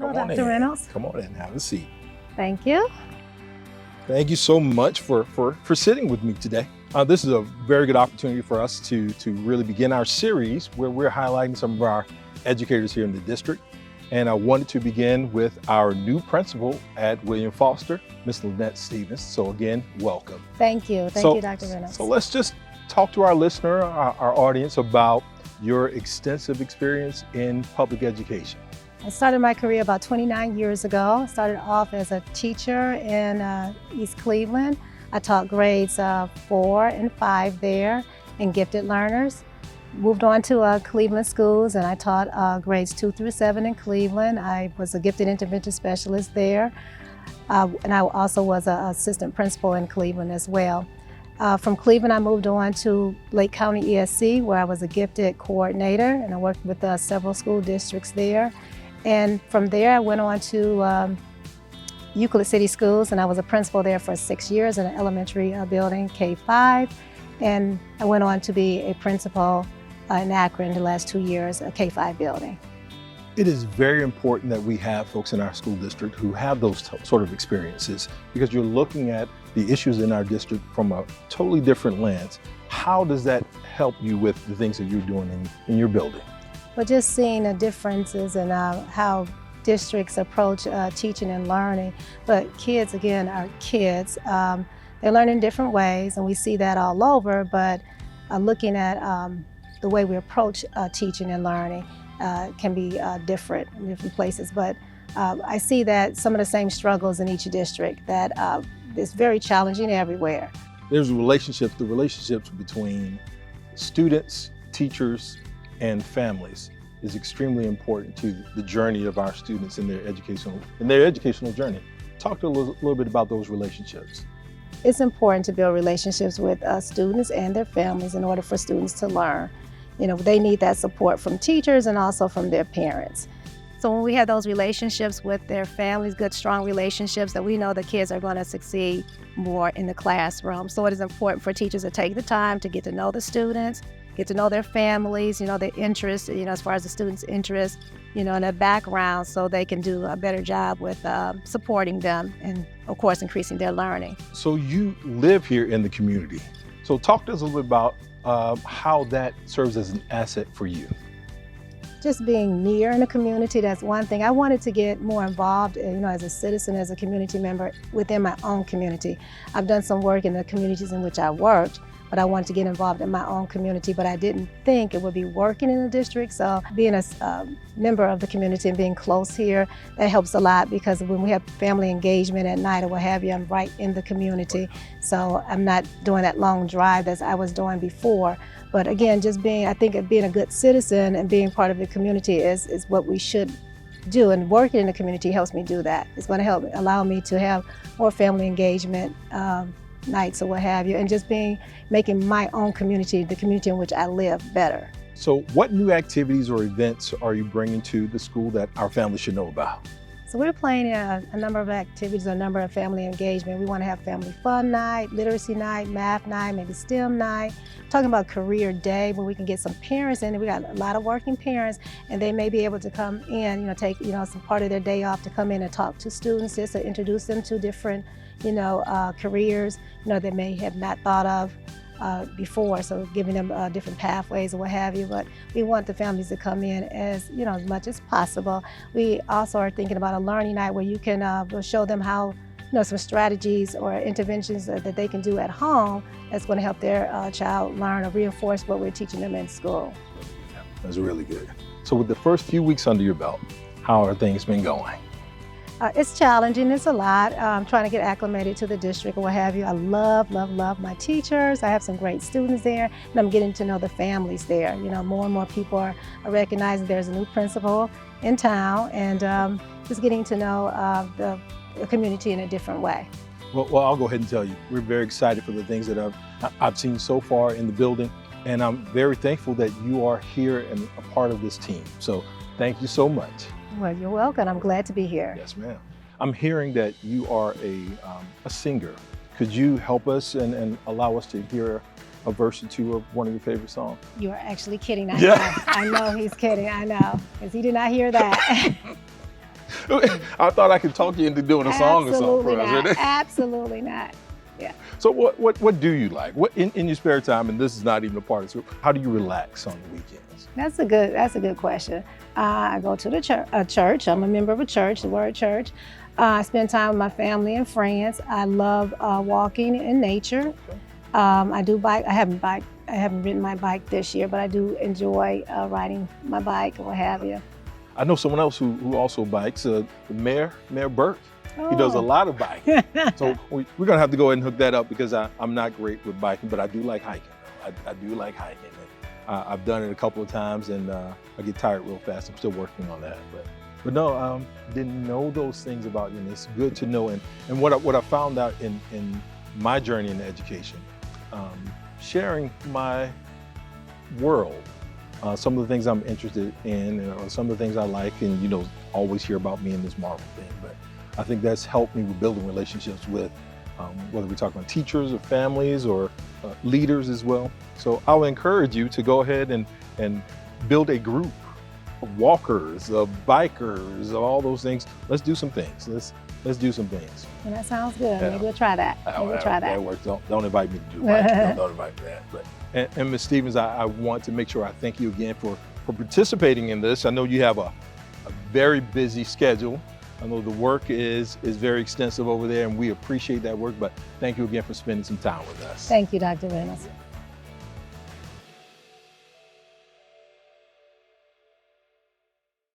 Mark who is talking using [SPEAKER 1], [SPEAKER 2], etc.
[SPEAKER 1] Hello,
[SPEAKER 2] Come on
[SPEAKER 1] Dr.
[SPEAKER 2] in.
[SPEAKER 1] Reynolds.
[SPEAKER 2] Come on in, have a seat.
[SPEAKER 1] Thank you.
[SPEAKER 2] Thank you so much for sitting with me today. This is a very good opportunity for us to really begin our series where we're highlighting some of our educators here in the district. And I wanted to begin with our new principal at William Foster, Ms. Lynette Stevens. So again, welcome.
[SPEAKER 1] Thank you. Thank you, Dr. Reynolds.
[SPEAKER 2] So let's just talk to our listener, our audience, about your extensive experience in public education.
[SPEAKER 1] I started my career about 29 years ago. Started off as a teacher in East Cleveland. I taught grades 4 and 5 there and gifted learners. Moved on to Cleveland schools and I taught grades 2 through 7 in Cleveland. I was a gifted intervention specialist there. And I also was an assistant principal in Cleveland as well. From Cleveland, I moved on to Lake County ESC where I was a gifted coordinator and I worked with several school districts there. And from there, I went on to Euclid City Schools, and I was a principal there for 6 years in an elementary building, K-5. And I went on to be a principal in Akron the last 2 years, a K-5 building.
[SPEAKER 2] It is very important that we have folks in our school district who have those sort of experiences because you're looking at the issues in our district from a totally different lens. How does that help you with the things that you're doing in your building?
[SPEAKER 1] But just seeing the differences in how districts approach teaching and learning. But kids, again, are kids. They learn in different ways, and we see that all over, but looking at the way we approach teaching and learning can be different in different places. But I see that some of the same struggles in each district, that is very challenging everywhere.
[SPEAKER 2] There's the relationships between students, teachers, and families is extremely important to the journey of our students in their educational journey. Talk to a little bit about those relationships.
[SPEAKER 1] It's important to build relationships with students and their families in order for students to learn. You know, they need that support from teachers and also from their parents. So when we have those relationships with their families, good, strong relationships, that we know the kids are going to succeed more in the classroom. So it is important for teachers to take the time to get to know the students, get to know their families, their interests, as far as the students' interests, and their background, so they can do a better job with supporting them and, of course, increasing their learning.
[SPEAKER 2] So you live here in the community. So talk to us a little bit about how that serves as an asset for you.
[SPEAKER 1] Just being near in the community, that's one thing. I wanted to get more involved, as a citizen, as a community member within my own community. I've done some work in the communities in which I worked, but I wanted to get involved in my own community, but I didn't think it would be working in the district. So being a member of the community and being close here, that helps a lot, because when we have family engagement at night or what have you, I'm right in the community. So I'm not doing that long drive as I was doing before. But again, I think being a good citizen and being part of the community is what we should do, and working in the community helps me do that. It's going to allow me to have more family engagement nights or what have you, and just making my own community, the community in which I live, better.
[SPEAKER 2] So what new activities or events are you bringing to the school that our families should know about?
[SPEAKER 1] So we're planning a number of activities, a number of family engagement. We want to have family fun night, literacy night, math night, maybe STEM night. Talking about career day where we can get some parents in. We got a lot of working parents, and they may be able to come in, take some part of their day off to come in and talk to students, just to introduce them to different careers they may have not thought of before, so giving them different pathways or what have you. But we want the families to come in as much as possible. We also are thinking about a learning night where you can we'll show them how some strategies or interventions that they can do at home that's going to help their child learn or reinforce what we're teaching them in school.
[SPEAKER 2] That's really good. So with the first few weeks under your belt, how are things been going?
[SPEAKER 1] It's challenging, it's a lot. Trying to get acclimated to the district or what have you. I love, love, love my teachers. I have some great students there, and I'm getting to know the families there. More and more people are recognizing there's a new principal in town, and just getting to know the community in a different way.
[SPEAKER 2] Well, I'll go ahead and tell you, we're very excited for the things that I've seen so far in the building, and I'm very thankful that you are here and a part of this team. So thank you so much.
[SPEAKER 1] Well, you're welcome. I'm glad to be here.
[SPEAKER 2] Yes, ma'am. I'm hearing that you are a singer. Could you help us and allow us to hear a verse or two of one of your favorite songs?
[SPEAKER 1] You are actually kidding.
[SPEAKER 2] Yeah.
[SPEAKER 1] I know he's kidding. I know, because he did not hear that.
[SPEAKER 2] I thought I could talk you into doing a song or something for us. Right?
[SPEAKER 1] Absolutely not. Yeah.
[SPEAKER 2] So what do you like? What in your spare time, and this is not even a part of it, how do you relax on the weekends?
[SPEAKER 1] That's a good question. I go to the church. I'm a member of a church, the Word Church. I spend time with my family and friends. I love walking in nature.
[SPEAKER 2] Okay.
[SPEAKER 1] I do bike. I haven't ridden my bike this year, but I do enjoy riding my bike or what have you.
[SPEAKER 2] I know someone else who also bikes, Mayor Burke.
[SPEAKER 1] Oh.
[SPEAKER 2] He does a lot of biking. So we're gonna have to go ahead and hook that up because I'm not great with biking, but I do like hiking. I do like hiking. I've done it a couple of times and I get tired real fast. I'm still working on that. But no, didn't know those things about you, and it's good to know. And what I found out in my journey in education, sharing my world, some of the things I'm interested in, or some of the things I like, and always hear about me in this Marvel thing. But I think that's helped me with building relationships with, whether we're talking about teachers or families or leaders as well. So I'll encourage you to go ahead and build a group of walkers, of bikers, of all those things. Let's do some things. Let's do some things.
[SPEAKER 1] And that sounds good.
[SPEAKER 2] Yeah.
[SPEAKER 1] Maybe we'll try that.
[SPEAKER 2] That works. Don't invite me to do biking. Don't invite me to that. But and Ms. Stevens, I want to make sure I thank you again for participating in this. I know you have a very busy schedule. I know the work is very extensive over there, and we appreciate that work, but thank you again for spending some time with us.
[SPEAKER 1] Thank you, Dr. Reynolds.